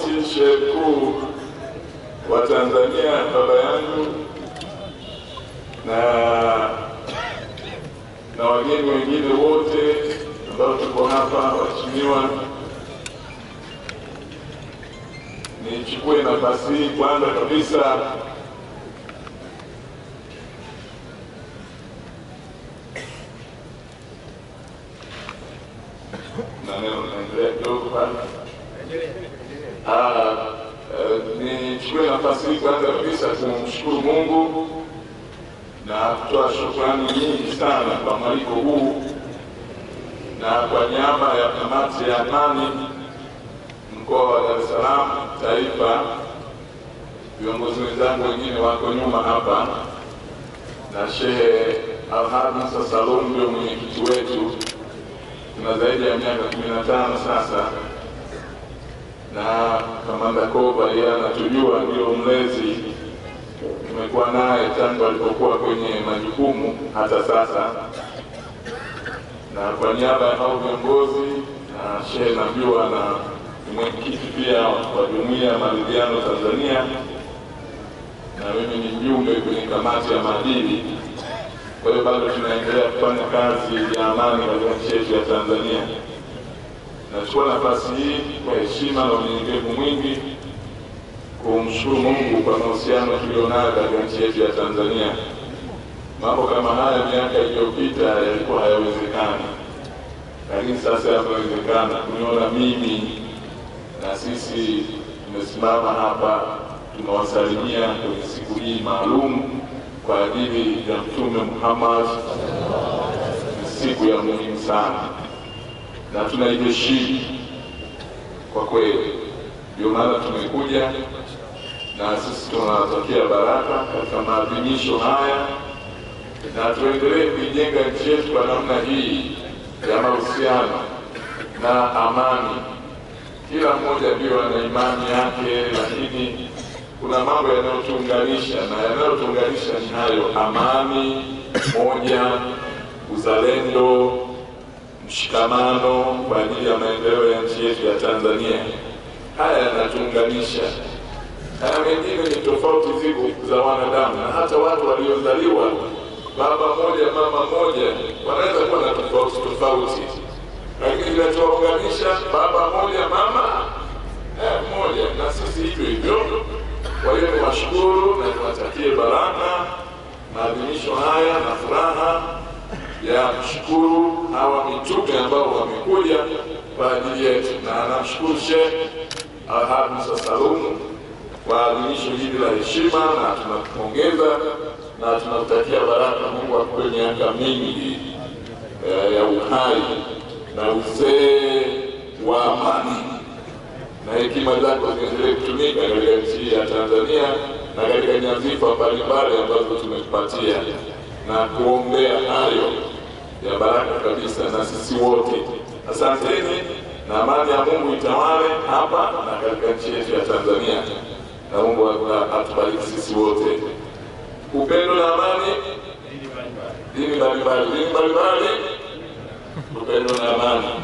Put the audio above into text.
Mufti Sheikh Mkuu wa Tanzania baba yangu na wageni wengine wote ambao tuko hapa, waheshimiwa, nichukue nafasi hii kwanza kabisa nichukue nafasi hii kwanza kabisa kumshukuru Mungu na kutoa shukrani nyingi sana kwa mwaliko huu, na kwa niaba ya kamati ya amani mkoa wa Dar es Salaam taifa, viongozi wenzangu wengine wako nyuma hapa, na Sheikh Alhad Musa Salum ndio mwenyekiti wetu, tuna zaidi ya miaka 15 sasa, na Kamanda Koba yeye anatujua, ndio mlezi, tumekuwa naye tangu alipokuwa kwenye majukumu hata sasa. Na kwa niaba ya hao viongozi na Sheikh najua na mwenyekiti pia wa Jumuiya ya Maridhiano Tanzania, na mimi ni mjumbe kwenye kamati ya maadili, kwa hiyo bado tunaendelea kufanya kazi ya amani katika nchi yetu ya Tanzania. Nachukua nafasi hii kwa heshima na unyenyekevu mwingi kumshukuru Mungu kwa mahusiano tulionayo katika nchi yetu ya Tanzania. Mambo kama haya miaka iliyopita yalikuwa hayawezekani, lakini sasa yamewezekana. Tumeona mimi na sisi tumesimama hapa tunawasalimia kwenye siku hii maalum kwa ajili ya Mtume Muhammad. Siku ya muhimu sana na tunaiheshimu kwa kweli, ndio maana tumekuja, na sisi tunawatakia baraka katika maadhimisho haya, na tuendelee kujenga nchi yetu kwa namna hii ya mahusiano na amani. Kila mmoja ndio ana imani yake, lakini kuna mambo yanayotuunganisha, na yanayotuunganisha ni hayo: amani, moja, uzalendo, mshikamano kwa ajili ya maendeleo ya nchi yetu ya Tanzania. Haya yanatuunganisha. Haya mengine ni tofauti ziko za wanadamu, na hata watu waliozaliwa baba moja mama moja wanaweza kuwa na tofauti, lakini kinachounganisha baba moja mama moja, na sisi hivyo hivyo. Kwa hiyo niwashukuru na niwatakie baraka maadhimisho haya na furaha ya kushukuru hawa mitume ambao wamekuja kwa ajili yetu, na namshukuru Sheikh Alhad Musa Salum kwa adhimisho hili la heshima, na tunakupongeza na tunakutakia baraka. Mungu akupe miaka mingi ya uhai na uzee wa amani, na hekima zako ziendelee kutumika katika nchi ya Tanzania na katika nyadhifa mbalimbali ambazo tumekupatia, na kuombea hayo ya baraka kabisa na sisi wote. Asanteni, na amani ya Mungu itawale hapa na katika nchi yetu ya Tanzania, na Mungu atubariki sisi wote. Upendo na amani, dini mbalimbali, upendo na amani.